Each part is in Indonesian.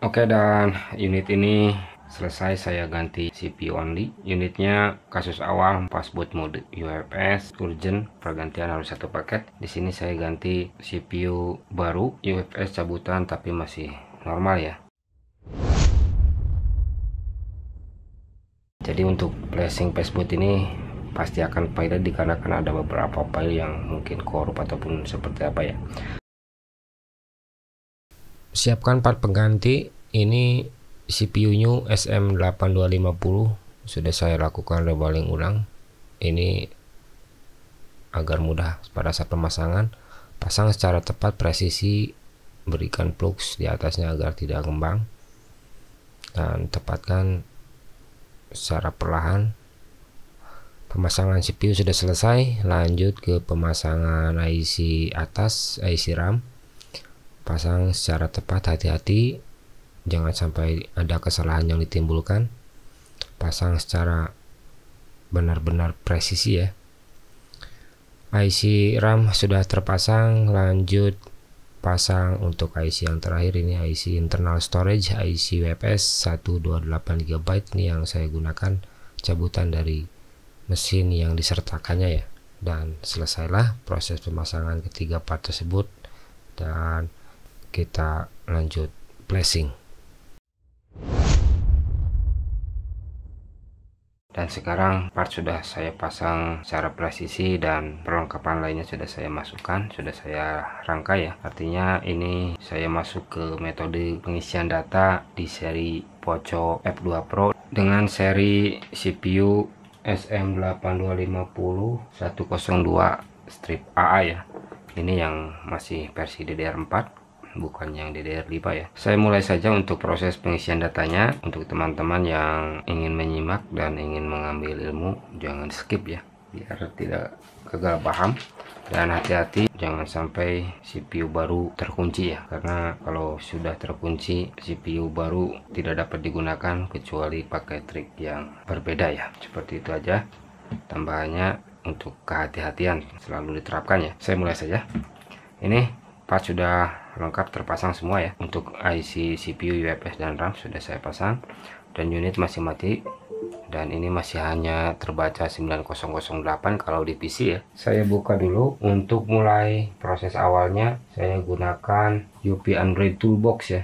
Oke, dan unit ini selesai saya ganti CPU only. Unitnya kasus awal pas boot mode UFS urgent, pergantian harus satu paket. Di sini saya ganti CPU baru, UFS cabutan tapi masih normal ya. Jadi untuk flashing passboot ini pasti akan file dikarenakan ada beberapa file yang mungkin korup ataupun seperti apa ya. Siapkan part pengganti. Ini CPU-nya SM8250 sudah saya lakukan reballing ulang. Ini agar mudah pada saat pemasangan. Pasang secara tepat, presisi, berikan plugs di atasnya agar tidak kembang, dan tepatkan secara perlahan. Pemasangan CPU sudah selesai. Lanjut ke pemasangan IC atas, IC RAM. Pasang secara tepat, hati-hati jangan sampai ada kesalahan yang ditimbulkan. Pasang secara benar-benar presisi ya. IC RAM sudah terpasang. Lanjut pasang untuk IC yang terakhir, ini IC internal storage, IC UFS 128 GB. Ini yang saya gunakan cabutan dari mesin yang disertakannya ya. Dan selesailah proses pemasangan ketiga part tersebut, dan kita lanjut flashing. Dan sekarang part sudah saya pasang secara presisi dan perlengkapan lainnya sudah saya masukkan, sudah saya rangkai ya. Artinya ini saya masuk ke metode pengisian data di seri Poco F2 Pro dengan seri CPU SM8250 102 strip AA ya. Ini yang masih versi DDR4, bukan yang DDR5 ya. Saya mulai saja untuk proses pengisian datanya. Untuk teman-teman yang ingin menyimak dan ingin mengambil ilmu, jangan skip ya, biar tidak gagal paham. Dan hati-hati jangan sampai CPU baru terkunci ya, karena kalau sudah terkunci CPU baru tidak dapat digunakan kecuali pakai trik yang berbeda ya. Seperti itu aja tambahannya, untuk kehati-hatian selalu diterapkan ya. Saya mulai saja. Ini part sudah lengkap terpasang semua ya. Untuk IC CPU, UFS dan RAM sudah saya pasang, dan unit masih mati, dan ini masih hanya terbaca 9008 kalau di PC ya. Saya buka dulu. Untuk mulai proses awalnya saya gunakan UP Android Toolbox ya.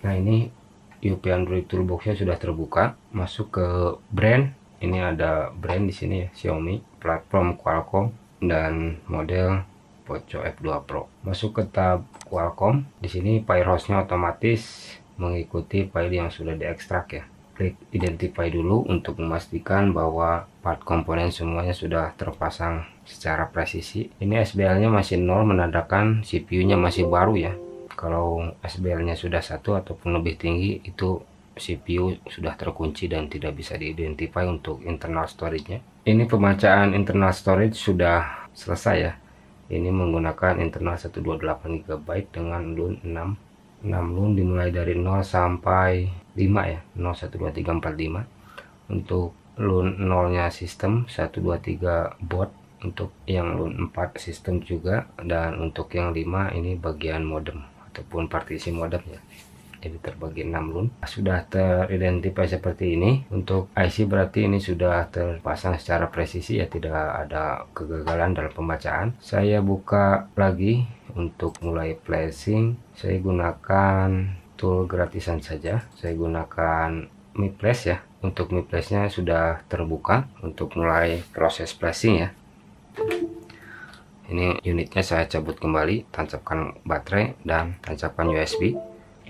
Nah, ini UP Android Toolboxnya sudah terbuka. Masuk ke brand, ini ada brand di sini ya, Xiaomi, platform Qualcomm, dan model Poco F2 Pro. Masuk ke tab Qualcomm. Di sini file hostnya otomatis mengikuti file yang sudah diekstrak ya. Klik identify dulu untuk memastikan bahwa part komponen semuanya sudah terpasang secara presisi. Ini SBL-nya masih 0, menandakan CPU-nya masih baru ya. Kalau SBL-nya sudah 1 ataupun lebih tinggi, itu CPU sudah terkunci dan tidak bisa diidentify untuk internal storage-nya. Ini pembacaan internal storage sudah selesai ya. Ini menggunakan internal 128 GB dengan LUN 6 LUN dimulai dari 0 sampai 5 ya, 012345. Untuk LUN 0 nya sistem, 123 boot. Untuk yang LUN 4 sistem juga, dan untuk yang 5 ini bagian modem ataupun partisi modem ya. Jadi terbagi 6 LUN. Sudah teridentifikasi seperti ini. Untuk IC berarti ini sudah terpasang secara presisi ya, tidak ada kegagalan dalam pembacaan. Saya buka lagi untuk mulai flashing. Saya gunakan tool gratisan saja. Saya gunakan Mi Flash ya. Untuk Mi Flash-nya sudah terbuka untuk mulai proses flashing ya. Ini unitnya saya cabut kembali, tancapkan baterai dan tancapkan USB.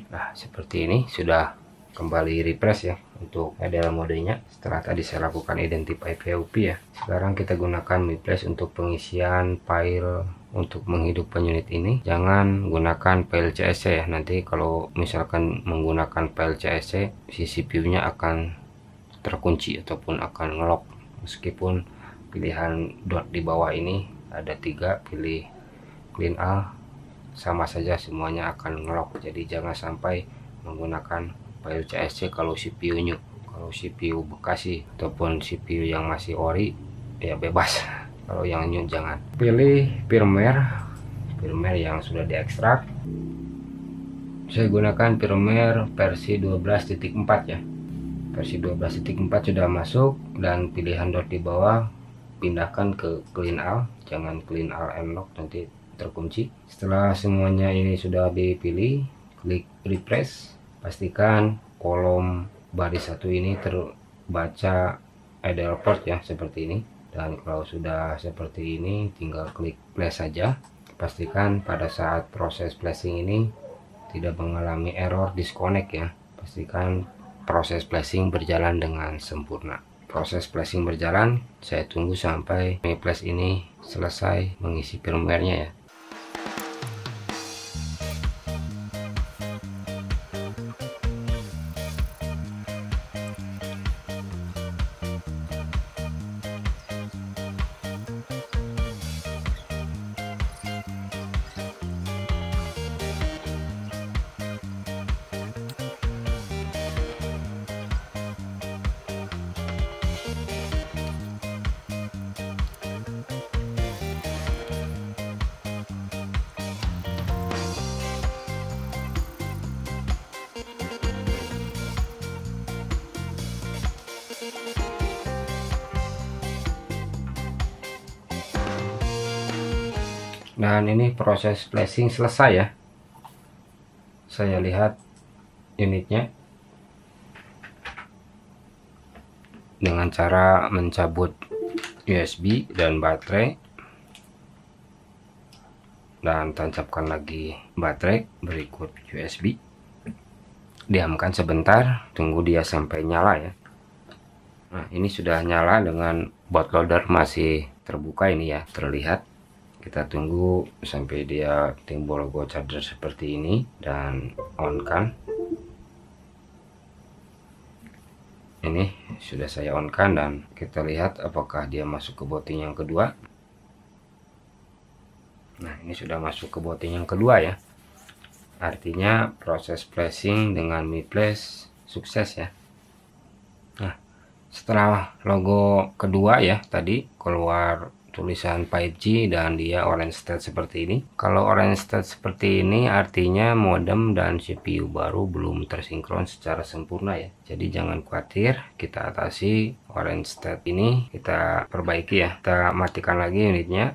Nah, seperti ini sudah kembali refresh ya untuk dalam modenya. Setelah tadi saya lakukan identify VOP ya. Sekarang kita gunakan Mi Flash untuk pengisian file untuk menghidupkan unit ini. Jangan gunakan file CSC ya. Nanti kalau misalkan menggunakan file CSC, si CPU-nya akan terkunci ataupun akan ngelock. Meskipun pilihan dot di bawah ini ada 3, pilih clean all, sama saja semuanya akan ngelock. Jadi jangan sampai menggunakan file CSC kalau CPU new. Kalau CPU bekas ataupun CPU yang masih ori ya bebas. Kalau yang new jangan. Pilih firmware yang sudah diekstrak. Saya gunakan firmware versi 12.4 ya. Versi 12.4 sudah masuk, dan pilihan dot di bawah pindahkan ke clean all, jangan clean all and lock, nanti terkunci. Setelah semuanya ini sudah dipilih, klik refresh, pastikan kolom baris satu ini terbaca idle port ya, seperti ini. Dan kalau sudah seperti ini, tinggal klik play saja. Pastikan pada saat proses flashing ini tidak mengalami error disconnect ya. Pastikan proses flashing berjalan dengan sempurna. Proses flashing berjalan, saya tunggu sampai Mi Flash ini selesai mengisi firmware-nya ya. Dan ini proses flashing selesai ya. Saya lihat unitnya dengan cara mencabut USB dan baterai, dan tancapkan lagi baterai berikut USB. Diamkan sebentar, tunggu dia sampai nyala ya. Nah, ini sudah nyala dengan bootloader masih terbuka ini ya, terlihat. Kita tunggu sampai dia timbul logo charger seperti ini, dan on kan. Ini sudah saya on kan, dan kita lihat apakah dia masuk ke booting yang kedua. Nah, ini sudah masuk ke booting yang kedua ya. Artinya proses flashing dengan Mi Flash sukses ya. Nah, setelah logo kedua ya tadi keluar tulisan 5G dan dia orange state seperti ini. Kalau orange state seperti ini artinya modem dan CPU baru belum tersinkron secara sempurna ya. Jadi jangan khawatir, kita atasi orange state ini, kita perbaiki ya. Kita matikan lagi unitnya.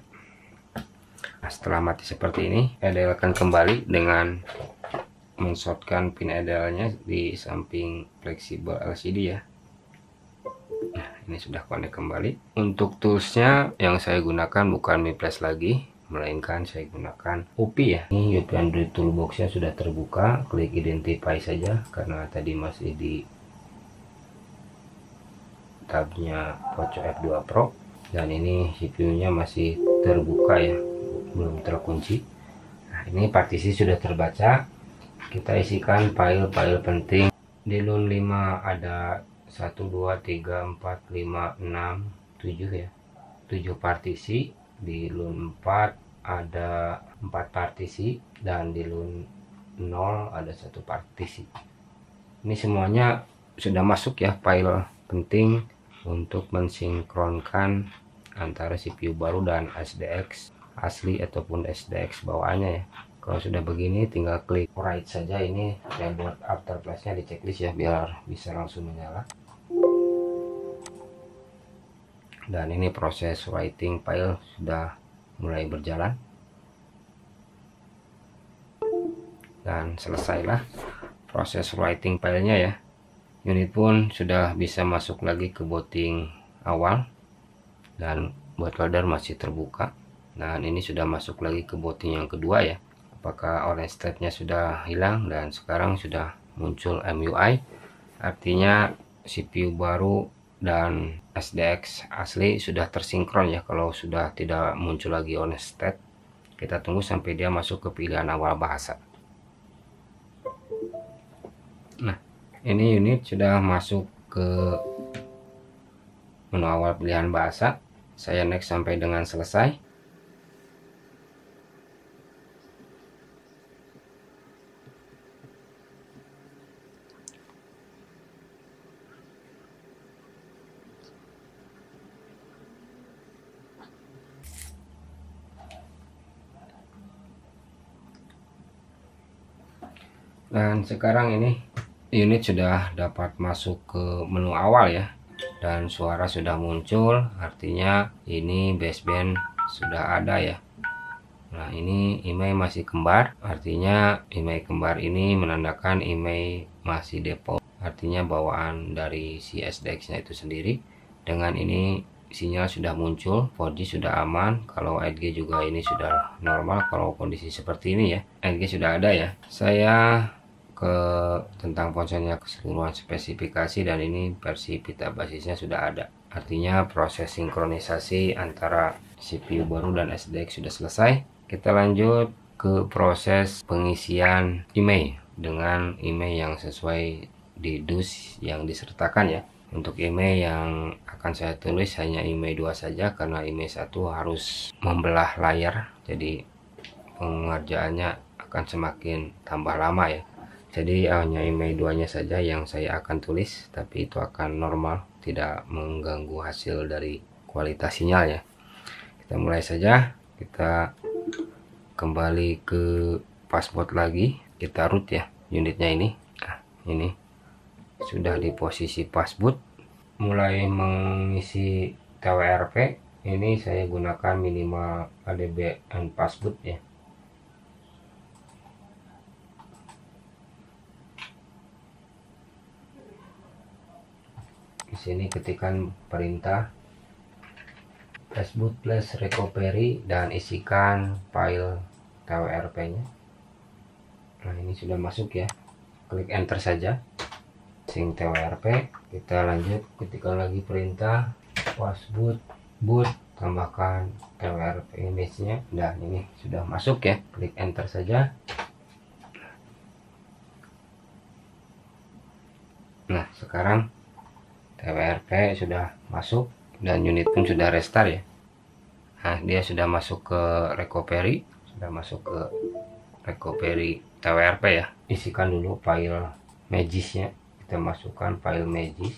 Nah, setelah mati seperti ini, idlekan kembali dengan menshotkan pin idle-nya di samping fleksibel LCD ya. Nah, ini sudah connect kembali. Untuk toolsnya yang saya gunakan bukan Mi Flash lagi, melainkan saya gunakan UPI ya. Ini UPI Android Toolbox-nya sudah terbuka, klik identify saja karena tadi masih di tabnya Poco F2 Pro, dan ini CPU-nya masih terbuka ya, belum terkunci. Nah, ini partisi sudah terbaca. Kita isikan file-file penting. Di LUN 5 ada 1 2 3 4 5 6 7 ya, 7 partisi. Di LUN 4 ada 4 partisi, dan di LUN 0 ada 1 partisi. Ini semuanya sudah masuk ya, file penting untuk mensinkronkan antara CPU baru dan SDX asli ataupun SDX bawaannya ya. Kalau sudah begini tinggal klik write saja. Ini reboot after flashnya di checklist ya, biar bisa langsung menyala. Dan ini proses writing file sudah mulai berjalan, dan selesailah proses writing filenya ya. Unit pun sudah bisa masuk lagi ke booting awal, dan bootloader masih terbuka. Dan ini sudah masuk lagi ke booting yang kedua ya. Apakah orange state-nya sudah hilang dan sekarang sudah muncul MUI, artinya CPU baru dan SDX asli sudah tersinkron ya. Kalau sudah tidak muncul lagi orange state, kita tunggu sampai dia masuk ke pilihan awal bahasa. Nah, ini unit sudah masuk ke menu awal pilihan bahasa. Saya next sampai dengan selesai. Dan sekarang ini unit sudah dapat masuk ke menu awal ya, dan suara sudah muncul, artinya ini baseband sudah ada ya. Nah, ini IMEI masih kembar, artinya IMEI kembar ini menandakan IMEI masih default, artinya bawaan dari si SDX nya itu sendiri. Dengan ini sinyal sudah muncul, 4G sudah aman, kalau 8G juga ini sudah normal. Kalau kondisi seperti ini ya, 8G sudah ada ya. Saya ke tentang ponselnya keseluruhan spesifikasi, dan ini versi pita basisnya sudah ada, artinya proses sinkronisasi antara CPU baru dan SDX sudah selesai. Kita lanjut ke proses pengisian IMEI dengan IMEI yang sesuai di dus yang disertakan ya. Untuk IMEI yang akan saya tulis hanya IMEI 2 saja, karena IMEI 1 harus membelah layar, jadi pengerjaannya akan semakin tambah lama ya. Jadi hanya IMEI 2 nya saja yang saya akan tulis, tapi itu akan normal, tidak mengganggu hasil dari kualitas sinyal ya. Kita mulai saja, kita kembali ke password lagi, kita root ya unitnya ini. Nah, ini sudah di posisi password, mulai mengisi TWRP. Ini saya gunakan minimal ADBN password ya. Di sini ketikkan perintah password plus recovery dan isikan file TWRP-nya. Nah, ini sudah masuk ya. Klik enter saja. Sing TWRP. Kita lanjut, ketikkan lagi perintah password boot, tambahkan TWRP image-nya. Dan ini sudah masuk ya. Klik enter saja. Nah, sekarang TWRP sudah masuk dan unit pun sudah restart ya. Nah, dia sudah masuk ke recovery, sudah masuk ke recovery TWRP ya. Isikan dulu file Magis-nya. Kita masukkan file Magis,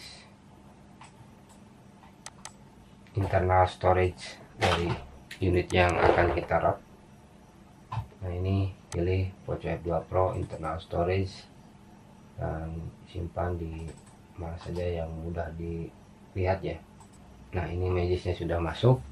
internal storage dari unit yang akan kita wrap. Nah, ini pilih Poco F2 Pro internal storage dan simpan di mana saja yang mudah dilihat ya. Nah, ini Magisnya sudah masuk,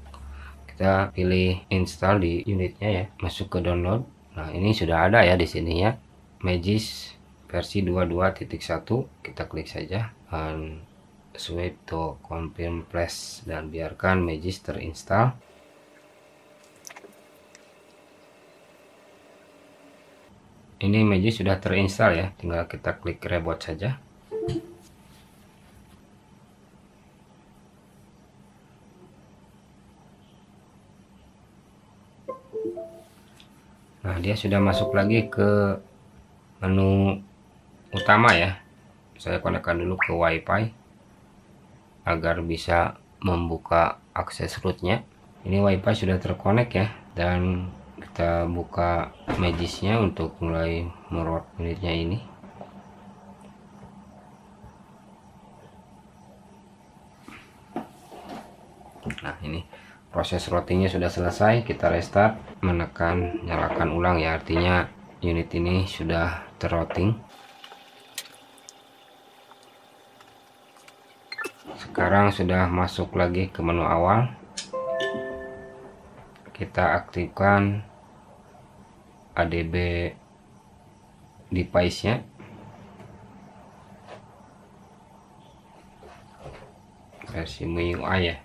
kita pilih install di unitnya ya, masuk ke download. Nah, ini sudah ada ya di sini ya, Magis versi 22.1. Kita klik saja dan swipe to confirm flash dan biarkan Magis terinstall. Ini Magis sudah terinstall ya, tinggal kita klik reboot saja. Nah, dia sudah masuk lagi ke menu utama ya. Saya konekkan dulu ke WiFi agar bisa membuka akses rootnya. Ini WiFi sudah terkonek ya, dan kita buka Magisnya untuk mulai meroot unitnya ini. Nah, ini proses routingnya sudah selesai. Kita restart, menekan nyalakan ulang ya, artinya unit ini sudah terrouting. Sekarang sudah masuk lagi ke menu awal. Kita aktifkan ADB device-nya. Versi MIUI ya.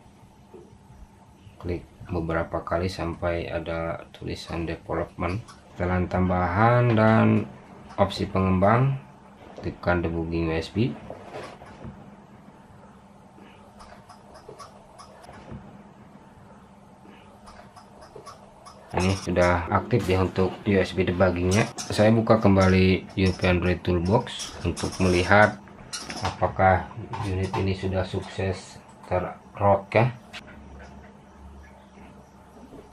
Klik beberapa kali sampai ada tulisan development, setelan tambahan dan opsi pengembang, aktifkan debugging USB. Ini sudah aktif ya untuk USB debuggingnya. Saya buka kembali UP Android Toolbox untuk melihat apakah unit ini sudah sukses terroot kah.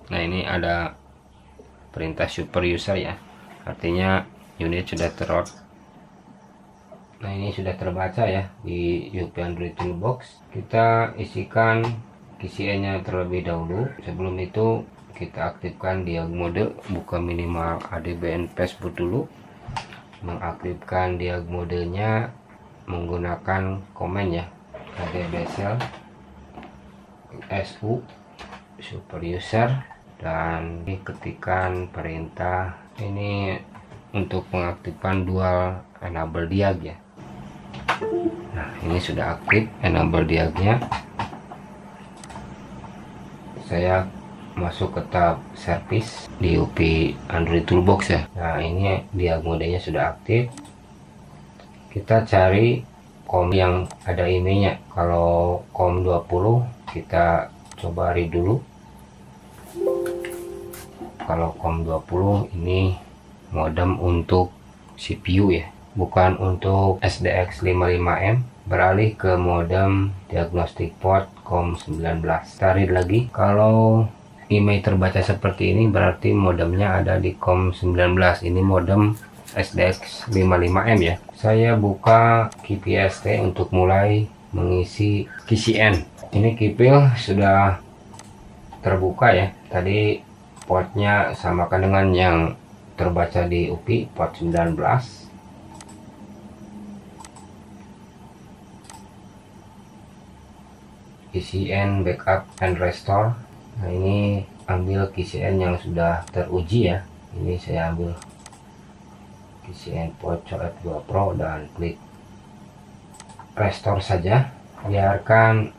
Nah, ini ada perintah super user ya, artinya unit sudah terroot. Nah, ini sudah terbaca ya di UP Android Toolbox. Kita isikan KCA nya terlebih dahulu. Sebelum itu kita aktifkan diag mode, buka minimal ADBN password dulu. mengaktifkan diag modenya menggunakan komen ya, adbsl su super user, dan ketikkan perintah ini untuk mengaktifkan dual enable diag ya. Nah, ini sudah aktif enable diagnya. Saya masuk ke tab service di UP Android Toolbox ya. Nah, ini diag modenya sudah aktif. Kita cari COM yang ada emailnya. Kalau COM 20 kita coba read dulu. Kalau COM 20 ini modem untuk CPU ya, bukan untuk SDX 55M. Beralih ke modem diagnostic port COM 19. Tarik lagi. Kalau email terbaca seperti ini berarti modemnya ada di COM 19. Ini modem SDX 55M ya. Saya buka KPST untuk mulai mengisi KCN. Ini kipil sudah terbuka ya. Tadi portnya samakan dengan yang terbaca di UPI, port 19. KCN backup and restore. Nah, ini ambil KCN yang sudah teruji ya. Ini saya ambil KCN port COF2 Pro dan klik restore saja. Biarkan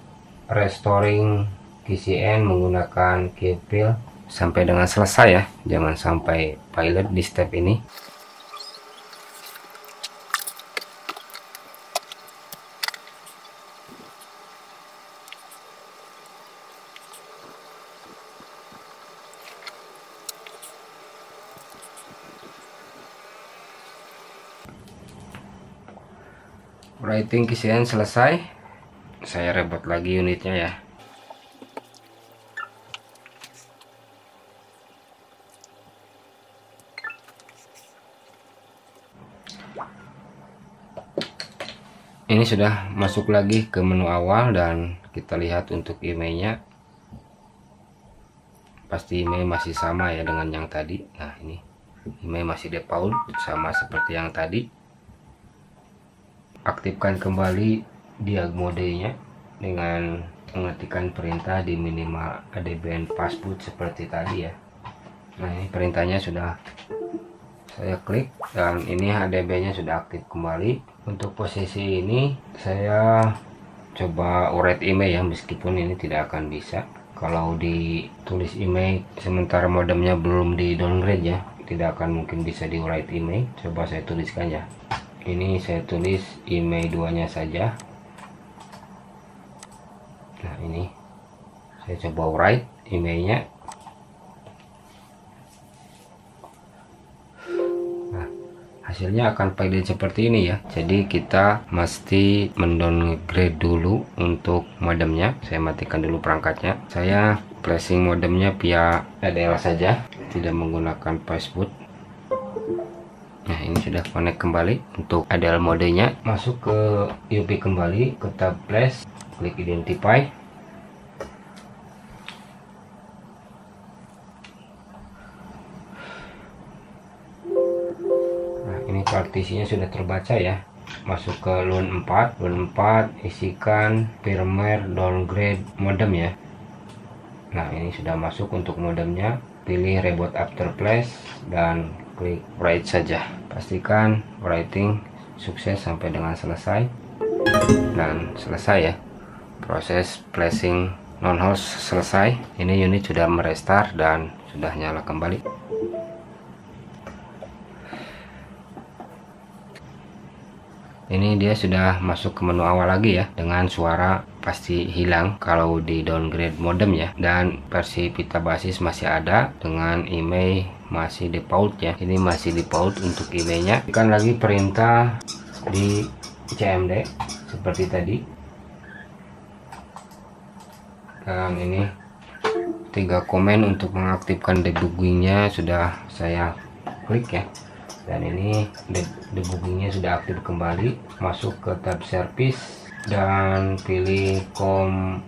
restoring KCN menggunakan kipil sampai dengan selesai ya. Jangan sampai pilot di step ini. Writing KCN selesai. Saya reboot lagi unitnya ya. Ini sudah masuk lagi ke menu awal dan kita lihat untuk emailnya. Pasti email masih sama ya dengan yang tadi. Nah, ini email masih default sama seperti yang tadi. Aktifkan kembali diag modenya dengan mengetikkan perintah di minimal adbn passboot seperti tadi ya. Nah, ini perintahnya sudah saya klik dan ini HDB nya sudah aktif kembali. Untuk posisi ini saya coba write email ya, meskipun ini tidak akan bisa kalau ditulis email sementara modemnya belum di downgrade ya, tidak akan mungkin bisa di write email. Coba saya tuliskan ya. Ini saya tulis email 2-nya saja. Nah, ini saya coba write emailnya. Nah, hasilnya akan file seperti ini ya. Jadi kita mesti mendowngrade dulu untuk modemnya. Saya matikan dulu perangkatnya. Saya flashing modemnya via ADL saja, tidak menggunakan passboot. Nah, ini sudah connect kembali. Untuk ADL modenya, masuk ke UP kembali ke tab flash, klik identify. Nah, ini partisinya sudah terbaca ya. Masuk ke LUN 4, isikan firmware downgrade modem ya. Nah, ini sudah masuk untuk modemnya. Pilih reboot after flash dan klik write saja. Pastikan writing sukses sampai dengan selesai dan selesai ya. Proses flashing non-host selesai. Ini unit sudah merestart dan sudah nyala kembali. Ini dia sudah masuk ke menu awal lagi ya, dengan suara pasti hilang kalau di downgrade modem ya, dan versi pita basis masih ada dengan email masih default ya. Ini masih default untuk emailnya. Tekan lagi perintah di CMD seperti tadi, dan ini 3 komen untuk mengaktifkan debuggingnya sudah saya klik ya. Dan ini debuggingnya sudah aktif kembali. Masuk ke tab service dan pilih COM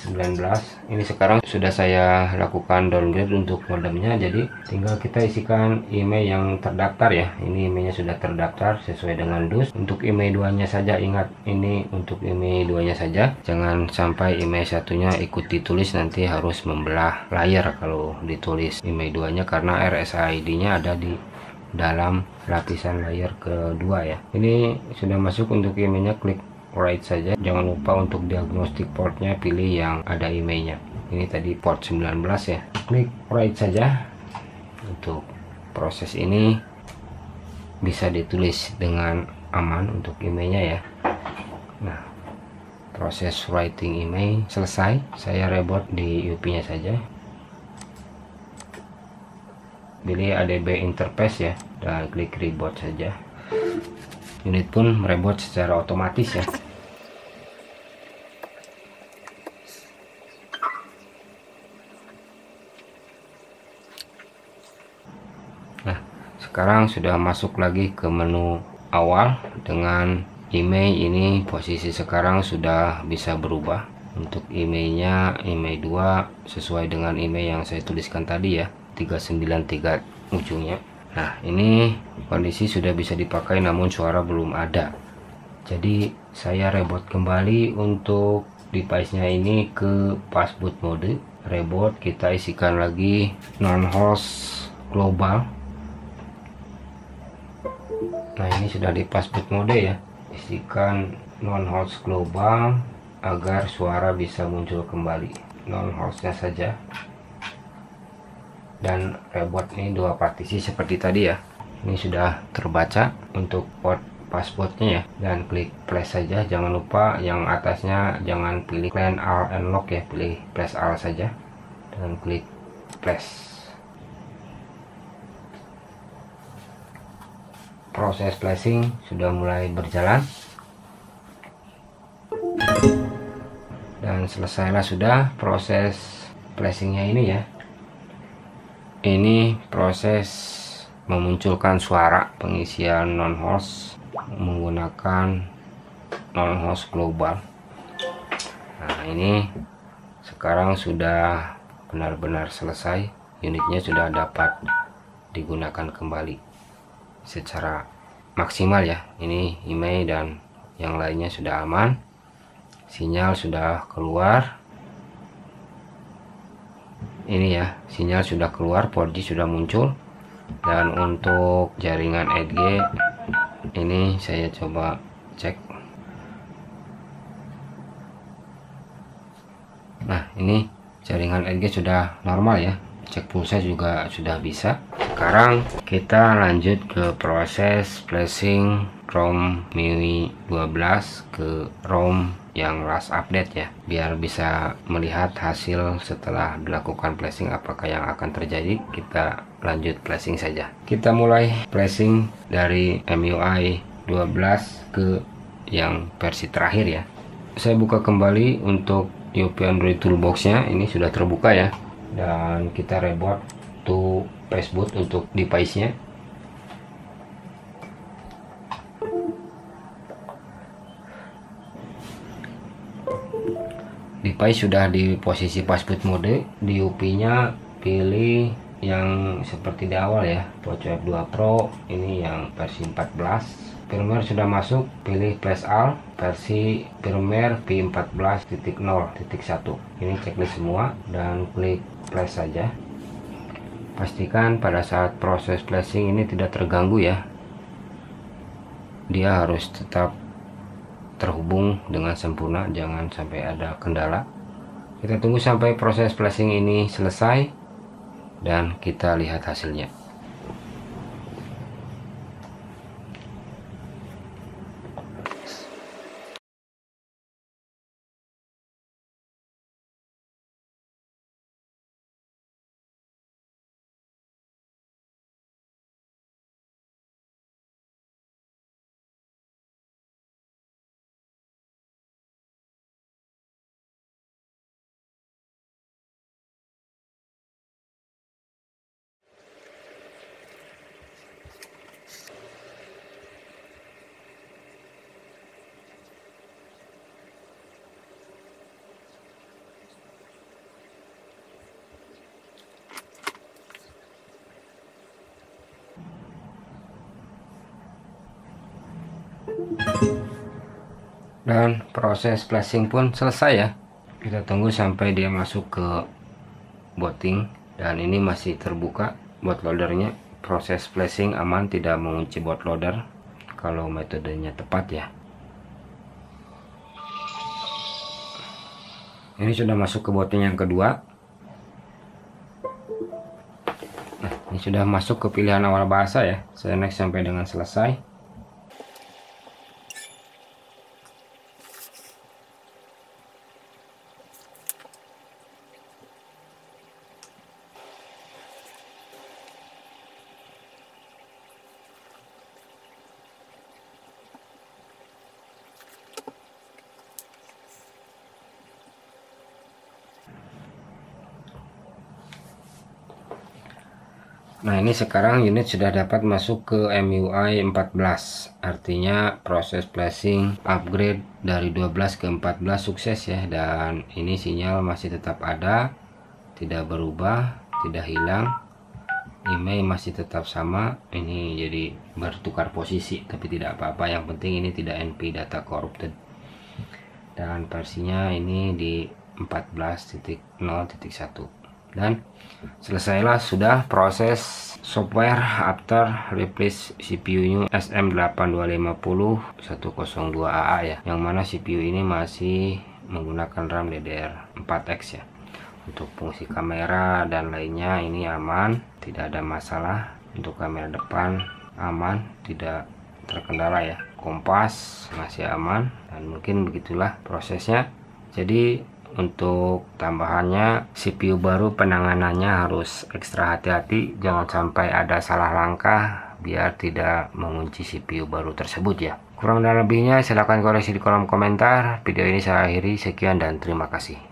19. Ini sekarang sudah saya lakukan downgrade untuk modemnya, jadi tinggal kita isikan email yang terdaftar ya. Ini emailnya sudah terdaftar sesuai dengan dus. Untuk email 2-nya saja, ingat ini untuk email 2-nya saja, jangan sampai email satunya ikut ditulis, nanti harus membelah layar kalau ditulis email 2-nya karena RSID-nya ada di dalam lapisan layar kedua ya. Ini sudah masuk. Untuk emailnya klik right saja, jangan lupa untuk diagnostik portnya pilih yang ada emailnya. Ini tadi port 19 ya, klik right saja. Untuk proses ini bisa ditulis dengan aman untuk emailnya ya. Nah, proses writing email selesai. Saya reboot di UP nya saja, pilih ADB interface ya, dan klik reboot saja. Unit pun mereboot secara otomatis ya. Nah, sekarang sudah masuk lagi ke menu awal dengan email. Ini posisi sekarang sudah bisa berubah. Untuk emailnya email 2 sesuai dengan email yang saya tuliskan tadi ya, 393 ujungnya. Nah, ini kondisi sudah bisa dipakai namun suara belum ada. Jadi saya reboot kembali untuk device-nya ini ke passboot mode. Reboot, kita isikan lagi non-host global. Nah, ini sudah di passboot mode ya. Isikan non-host global agar suara bisa muncul kembali. Non-hostnya saja. Dan reboot ini 2 partisi seperti tadi ya. Ini sudah terbaca untuk port passwordnya ya, dan klik flash saja. Jangan lupa yang atasnya jangan pilih clean all and lock ya, pilih flash all saja dan klik flash. Proses flashing sudah mulai berjalan dan selesailah sudah proses flashingnya ini ya. Ini proses memunculkan suara pengisian non-host menggunakan non-host global. Nah, ini sekarang sudah benar-benar selesai. Unitnya sudah dapat digunakan kembali secara maksimal ya. Ini email dan yang lainnya sudah aman. Sinyal sudah keluar. Ini ya, sinyal sudah keluar, 4G sudah muncul. Dan untuk jaringan 8G ini saya coba cek. Nah, ini jaringan 8G sudah normal ya. Cek pulsa juga sudah bisa. Sekarang kita lanjut ke proses flashing ROM MIUI 12 ke ROM yang last update ya, biar bisa melihat hasil setelah dilakukan flashing apakah yang akan terjadi. Kita lanjut flashing saja. Kita mulai flashing dari MIUI 12 ke yang versi terakhir ya. Saya buka kembali untuk UP Android Toolbox nya, ini sudah terbuka ya, dan kita reboot to passboot untuk device nya. Device sudah di posisi passboot mode. Di UP nya pilih yang seperti di awal ya, WatchOS 2 Pro, ini yang versi 14. Firmware sudah masuk, pilih flash all, versi firmware v14.0.1. Ini checklist semua dan klik flash saja. Pastikan pada saat proses flashing ini tidak terganggu ya, dia harus tetap terhubung dengan sempurna, jangan sampai ada kendala. Kita tunggu sampai proses flashing ini selesai dan kita lihat hasilnya. Dan proses flashing pun selesai ya. Kita tunggu sampai dia masuk ke booting, dan ini masih terbuka bootloadernya. Proses flashing aman, tidak mengunci bootloader kalau metodenya tepat ya. Ini sudah masuk ke booting yang kedua. Nah, ini sudah masuk ke pilihan awal bahasa ya. Saya next sampai dengan selesai. Nah, ini sekarang unit sudah dapat masuk ke MIUI 14, artinya proses flashing upgrade dari 12 ke 14 sukses ya. Dan ini sinyal masih tetap ada, tidak berubah, tidak hilang, email masih tetap sama. Ini jadi bertukar posisi, tapi tidak apa-apa, yang penting ini tidak NP data corrupted. Dan versinya ini di 14.0.1. dan selesailah sudah proses software after replace CPU-nya SM8250 102AA ya, yang mana CPU ini masih menggunakan RAM DDR4X ya. Untuk fungsi kamera dan lainnya ini aman, tidak ada masalah. Untuk kamera depan aman, tidak terkendala ya. Kompas masih aman, dan mungkin begitulah prosesnya. Jadi untuk tambahannya, CPU baru penanganannya harus ekstra hati-hati, jangan sampai ada salah langkah biar tidak mengunci CPU baru tersebut ya. Kurang dan lebihnya silahkan koreksi di kolom komentar. Video ini saya akhiri, sekian dan terima kasih.